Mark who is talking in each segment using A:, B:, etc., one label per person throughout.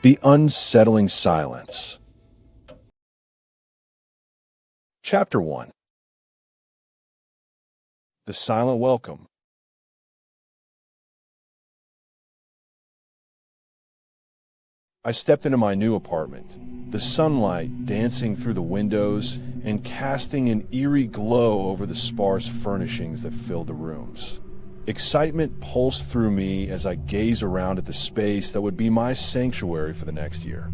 A: The Unsettling Silence. Chapter 1. The Silent Welcome. I stepped into my new apartment, the sunlight dancing through the windows and casting an eerie glow over the sparse furnishings that filled the rooms. Excitement pulsed through me as I gazed around at the space that would be my sanctuary for the next year.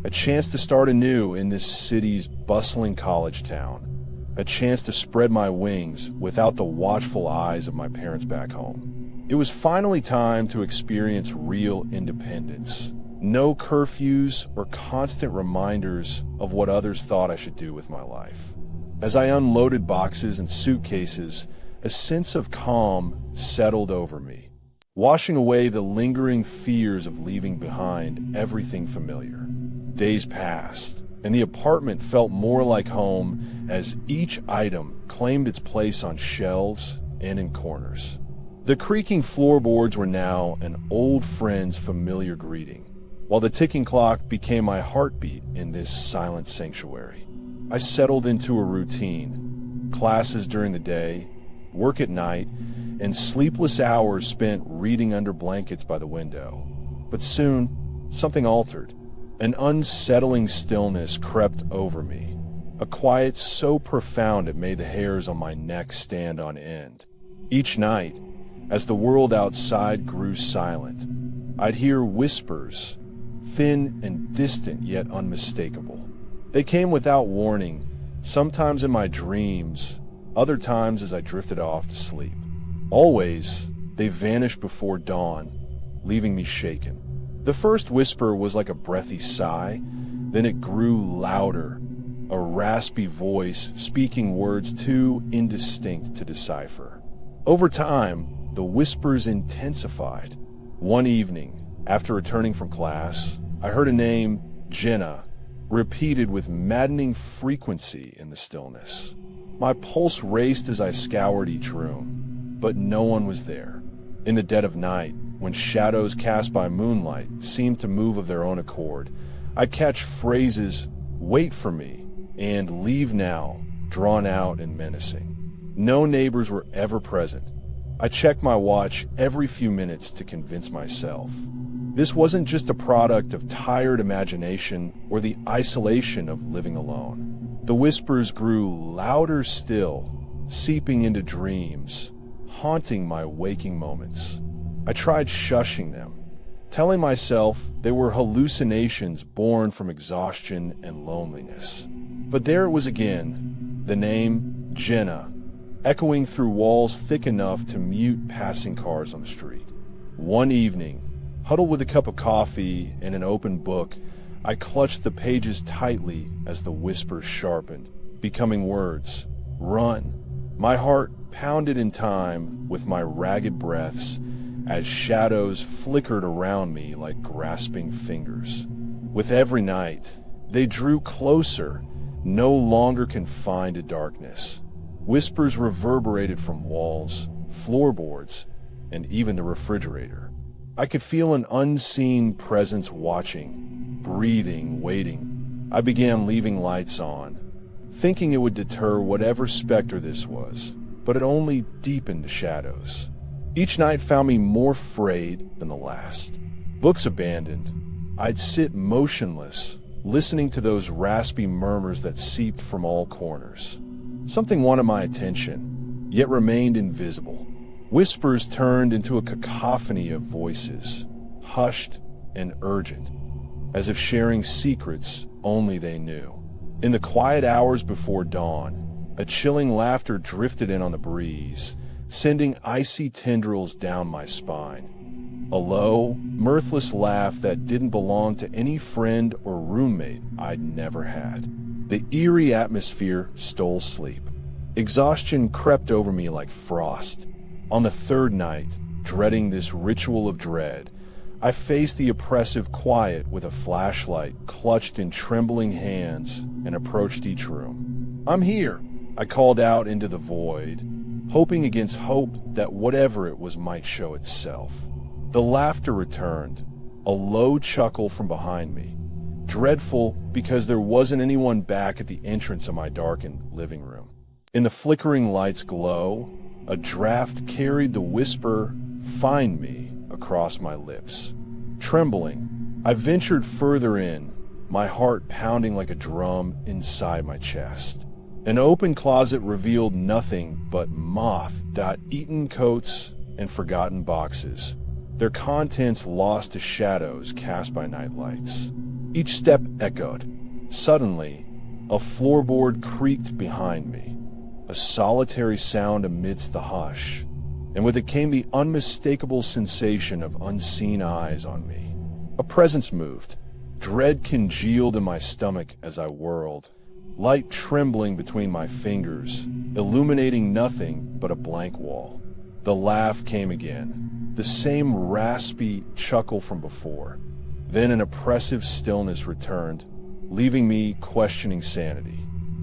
A: A chance to start anew in this city's bustling college town. A chance to spread my wings without the watchful eyes of my parents back home. It was finally time to experience real independence. No curfews or constant reminders of what others thought I should do with my life. As I unloaded boxes and suitcases, a sense of calm settled over me, washing away the lingering fears of leaving behind everything familiar. Days passed, and the apartment felt more like home as each item claimed its place on shelves and in corners. The creaking floorboards were now an old friend's familiar greeting, while the ticking clock became my heartbeat in this silent sanctuary. I settled into a routine: classes during the day, work at night, and sleepless hours spent reading under blankets by the window. But soon, something altered. An unsettling stillness crept over me, a quiet so profound it made the hairs on my neck stand on end. Each night, as the world outside grew silent, I'd hear whispers, thin and distant yet unmistakable. They came without warning, sometimes in my dreams, other times as I drifted off to sleep. Always, they vanished before dawn, leaving me shaken. The first whisper was like a breathy sigh, then it grew louder, a raspy voice speaking words too indistinct to decipher. Over time, the whispers intensified. One evening, after returning from class, I heard a name, Jenna, repeated with maddening frequency in the stillness. My pulse raced as I scoured each room, but no one was there. In the dead of night, when shadows cast by moonlight seemed to move of their own accord, I'd catch phrases, "Wait for me," and "Leave now," drawn out and menacing. No neighbors were ever present. I checked my watch every few minutes to convince myself. This wasn't just a product of tired imagination or the isolation of living alone. The whispers grew louder still, seeping into dreams, haunting my waking moments. I tried shushing them, telling myself they were hallucinations born from exhaustion and loneliness. But there it was again, the name Jenna, echoing through walls thick enough to mute passing cars on the street. One evening, huddled with a cup of coffee and an open book, I clutched the pages tightly as the whispers sharpened, becoming words. Run. My heart pounded in time with my ragged breaths as shadows flickered around me like grasping fingers. With every night, they drew closer, no longer confined to darkness. Whispers reverberated from walls, floorboards, and even the refrigerator. I could feel an unseen presence watching, breathing, waiting. I began leaving lights on, thinking it would deter whatever specter this was, but it only deepened the shadows. Each night found me more frayed than the last. Books abandoned, I'd sit motionless, listening to those raspy murmurs that seeped from all corners. Something wanted my attention, yet remained invisible. Whispers turned into a cacophony of voices, hushed and urgent, as if sharing secrets only they knew. In the quiet hours before dawn, a chilling laughter drifted in on the breeze, sending icy tendrils down my spine. A low, mirthless laugh that didn't belong to any friend or roommate I'd never had. The eerie atmosphere stole sleep. Exhaustion crept over me like frost. On the third night, dreading this ritual of dread, I faced the oppressive quiet with a flashlight clutched in trembling hands and approached each room. "I'm here," I called out into the void, hoping against hope that whatever it was might show itself. The laughter returned, A low chuckle from behind me. Dreadful because there wasn't anyone back at the entrance of my darkened living room. In the flickering light's glow, a draft carried the whisper, "Find me," across my lips. Trembling, I ventured further in, my heart pounding like a drum inside my chest. An open closet revealed nothing but moth-eaten coats and forgotten boxes, their contents lost to shadows cast by night lights. Each step echoed. Suddenly, a floorboard creaked behind me, a solitary sound amidst the hush, and with it came the unmistakable sensation of unseen eyes on me. A presence moved. Dread congealed in my stomach as I whirled, light trembling between my fingers, illuminating nothing but a blank wall. The laugh came again, the same raspy chuckle from before. Then an oppressive stillness returned, leaving me questioning sanity.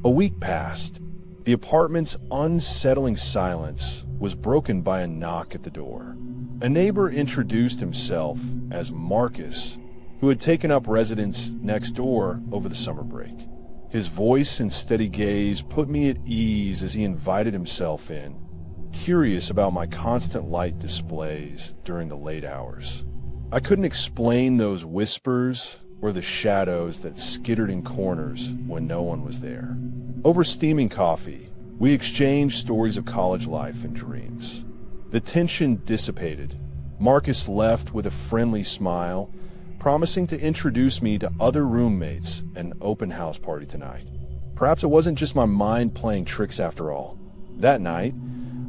A: A week passed. The apartment's unsettling silence was broken by a knock at the door. A neighbor introduced himself as Marcus, who had taken up residence next door over the summer break. His voice and steady gaze put me at ease as he invited himself in, curious about my constant light displays during the late hours. I couldn't explain those whispers or the shadows that skittered in corners when no one was there. Over steaming coffee, we exchanged stories of college life and dreams. The tension dissipated. Marcus left with a friendly smile, promising to introduce me to other roommates at an open house party tonight. Perhaps it wasn't just my mind playing tricks after all. That night,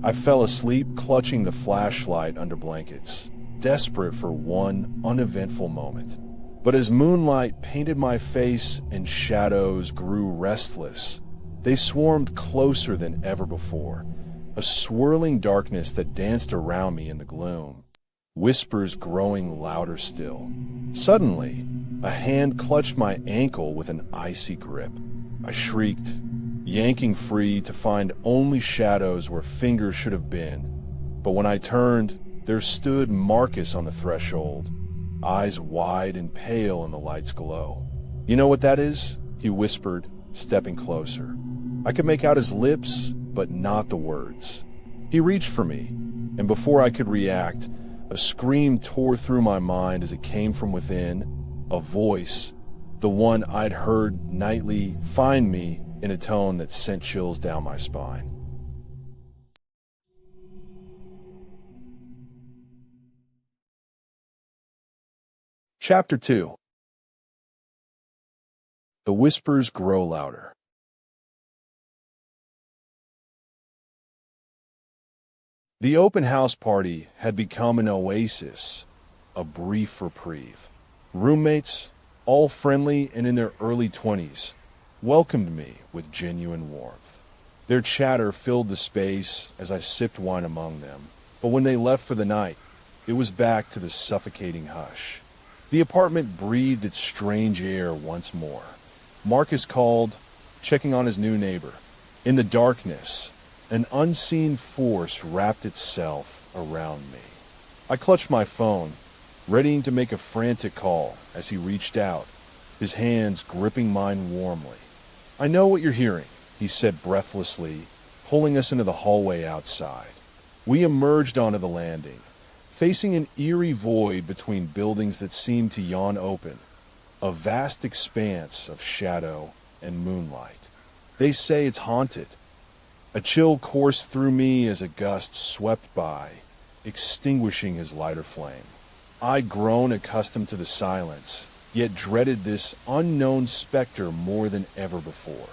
A: I fell asleep clutching the flashlight under blankets, desperate for one uneventful moment. But as moonlight painted my face and shadows grew restless, they swarmed closer than ever before, a swirling darkness that danced around me in the gloom, whispers growing louder still. Suddenly, a hand clutched my ankle with an icy grip. I shrieked, yanking free to find only shadows where fingers should have been. But when I turned, there stood Marcus on the threshold, eyes wide and pale in the light's glow. "You know what that is?" he whispered, stepping closer. I could make out his lips, but not the words. He reached for me, and before I could react, a scream tore through my mind as it came from within, a voice, the one I'd heard nightly, "Find me," in a tone that sent chills down my spine. Chapter 2. The whispers grow louder. The open house party had become an oasis, a brief reprieve. Roommates, all friendly and in their early 20s, welcomed me with genuine warmth. Their chatter filled the space as I sipped wine among them, but when they left for the night, it was back to the suffocating hush. The apartment breathed its strange air once more. Marcus called, checking on his new neighbor. In the darkness, an unseen force wrapped itself around me. I clutched my phone, readying to make a frantic call as he reached out, his hands gripping mine warmly. "I know what you're hearing," he said breathlessly, pulling us into the hallway outside. We emerged onto the landing, facing an eerie void between buildings that seemed to yawn open, a vast expanse of shadow and moonlight. "They say it's haunted." A chill coursed through me as a gust swept by, extinguishing his lighter flame. I'd grown accustomed to the silence, yet dreaded this unknown specter more than ever before.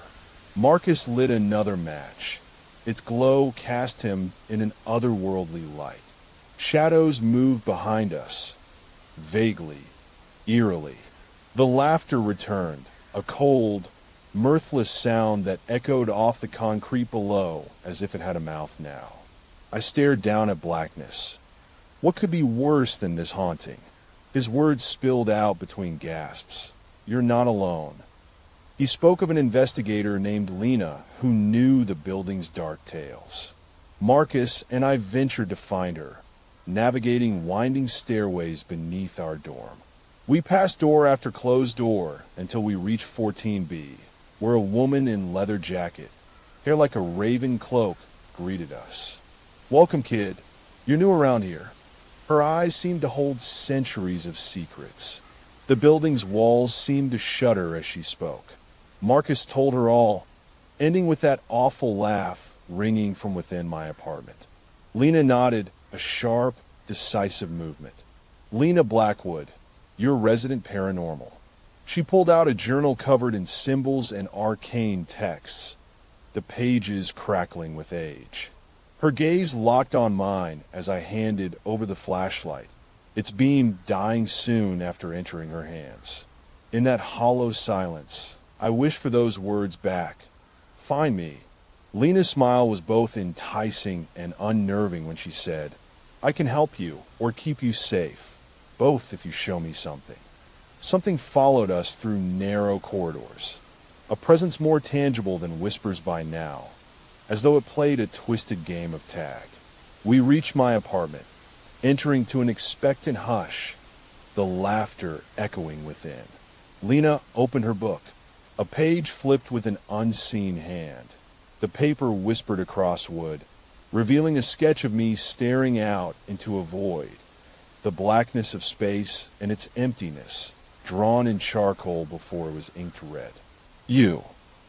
A: Marcus lit another match. Its glow cast him in an otherworldly light. Shadows moved behind us, vaguely, eerily. The laughter returned, a cold, mirthless sound that echoed off the concrete below as if it had a mouth now. I stared down at blackness. What could be worse than this haunting? His words spilled out between gasps. "You're not alone." He spoke of an investigator named Lena who knew the building's dark tales. Marcus and I ventured to find her, navigating winding stairways beneath our dorm. We passed door after closed door until we reached 14B, where a woman in leather jacket, hair like a raven cloak, greeted us. "Welcome, kid. You're new around here." Her eyes seemed to hold centuries of secrets. The building's walls seemed to shudder as she spoke. Marcus told her all, ending with that awful laugh ringing from within my apartment. Lena nodded, a sharp, decisive movement. "Lena Blackwood, your resident paranormal." She pulled out a journal covered in symbols and arcane texts, the pages crackling with age. Her gaze locked on mine as I handed over the flashlight, its beam dying soon after entering her hands. In that hollow silence, I wished for those words back. "Find me." Lena's smile was both enticing and unnerving when she said, "I can help you or keep you safe, both if you show me something." Something followed us through narrow corridors, a presence more tangible than whispers by now, as though it played a twisted game of tag. We reached my apartment, entering to an expectant hush, the laughter echoing within. Lena opened her book. A page flipped with an unseen hand. The paper whispered across wood, revealing a sketch of me staring out into a void, the blackness of space and its emptiness, drawn in charcoal before it was inked red. "You."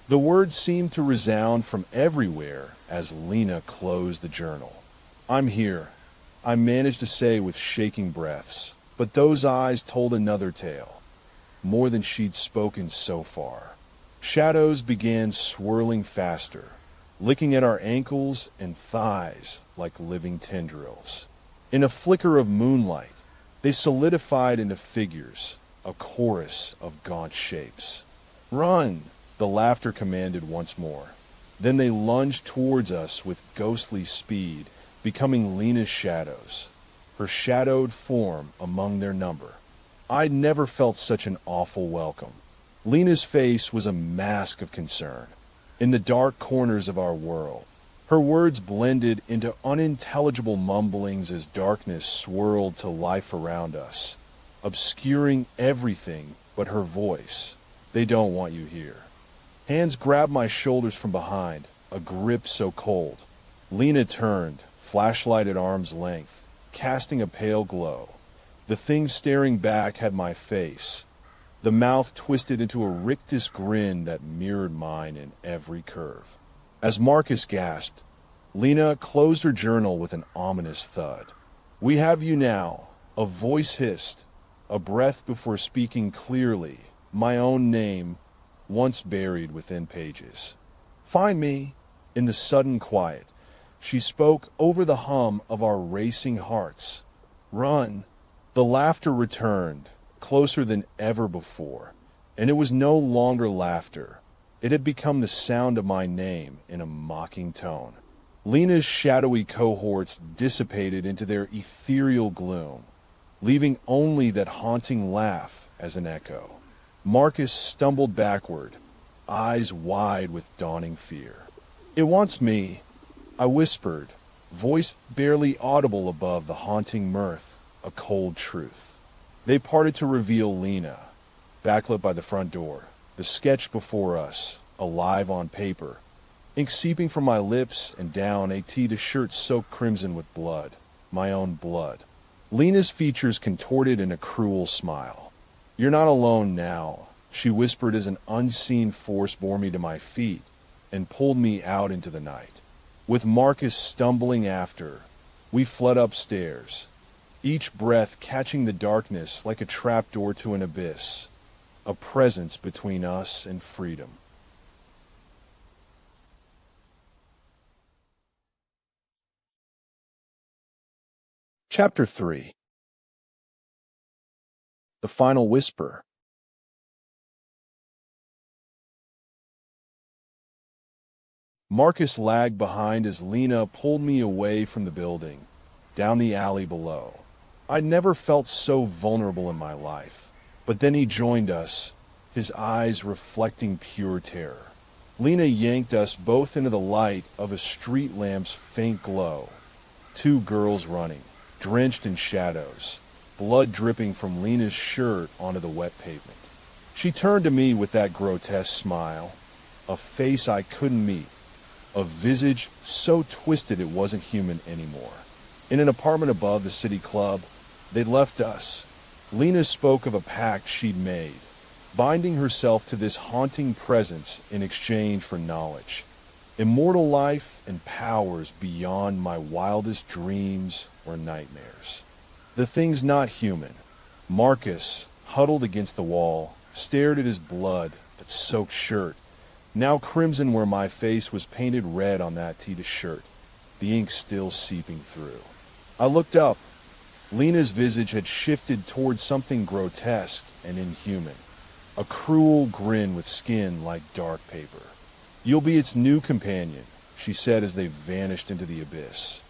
A: The words seemed to resound from everywhere as Lena closed the journal. "I'm here," I managed to say with shaking breaths, but those eyes told another tale, more than she'd spoken so far. Shadows began swirling faster, licking at our ankles and thighs like living tendrils. In a flicker of moonlight, they solidified into figures, a chorus of gaunt shapes. "Run!" the laughter commanded once more. Then they lunged towards us with ghostly speed, becoming Lena's shadows, her shadowed form among their number. I'd never felt such an awful welcome. Lena's face was a mask of concern. In the dark corners of our world, her words blended into unintelligible mumblings as darkness swirled to life around us, obscuring everything but her voice. "They don't want you here." Hands grabbed my shoulders from behind, a grip so cold. Lena turned, flashlight at arm's length, casting a pale glow. The thing staring back had my face, the mouth twisted into a rictus grin that mirrored mine in every curve. As Marcus gasped, Lena closed her journal with an ominous thud. "We have you now," a voice hissed, a breath before speaking clearly, my own name, once buried within pages. "Find me." In the sudden quiet, she spoke over the hum of our racing hearts. "Run." The laughter returned, closer than ever before, and it was no longer laughter. It had become the sound of my name in a mocking tone. Lena's shadowy cohorts dissipated into their ethereal gloom, leaving only that haunting laugh as an echo. Marcus stumbled backward, eyes wide with dawning fear. "It wants me," I whispered, voice barely audible above the haunting mirth, a cold truth. They parted to reveal Lena, backlit by the front door, the sketch before us, alive on paper, ink seeping from my lips and down a tee to shirt soaked crimson with blood, my own blood. Lena's features contorted in a cruel smile. "You're not alone now," she whispered as an unseen force bore me to my feet and pulled me out into the night. With Marcus stumbling after, we fled upstairs, each breath catching the darkness like a trapdoor to an abyss, a presence between us and freedom. Chapter 3. The Final Whisper. Marcus lagged behind as Lena pulled me away from the building, down the alley below. I'd never felt so vulnerable in my life, but then he joined us, his eyes reflecting pure terror. Lena yanked us both into the light of a street lamp's faint glow. Two girls running, drenched in shadows, blood dripping from Lena's shirt onto the wet pavement. She turned to me with that grotesque smile, a face I couldn't meet, a visage so twisted it wasn't human anymore. In an apartment above the city club, they'd left us. Lena spoke of a pact she'd made, binding herself to this haunting presence in exchange for knowledge. Immortal life and powers beyond my wildest dreams or nightmares. The thing's not human. Marcus, huddled against the wall, stared at his blood-soaked shirt, now crimson where my face was painted red on that Tita shirt, the ink still seeping through. I looked up. Lena's visage had shifted towards something grotesque and inhuman, a cruel grin with skin like dark paper. "You'll be its new companion," she said as they vanished into the abyss.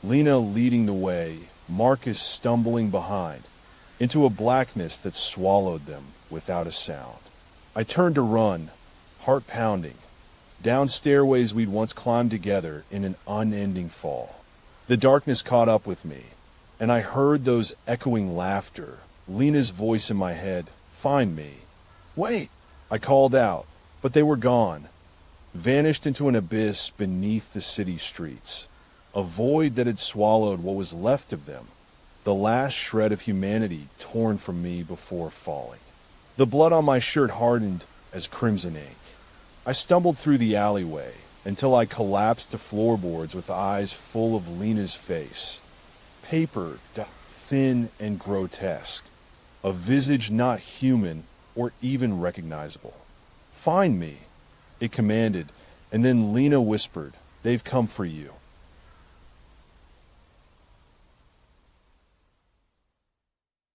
A: Lena leading the way, Marcus stumbling behind, into a blackness that swallowed them without a sound. I turned to run, heart pounding, down stairways we'd once climbed together in an unending fall. The darkness caught up with me, and I heard those echoing laughter, Lena's voice in my head, "Find me." "Wait!" I called out, but they were gone, vanished into an abyss beneath the city streets, a void that had swallowed what was left of them, the last shred of humanity torn from me before falling. The blood on my shirt hardened as crimson ink. I stumbled through the alleyway until I collapsed to floorboards with eyes full of Lena's face, papered, thin and grotesque, a visage not human or even recognizable. "Find me," it commanded, and then Lena whispered, "They've come for you."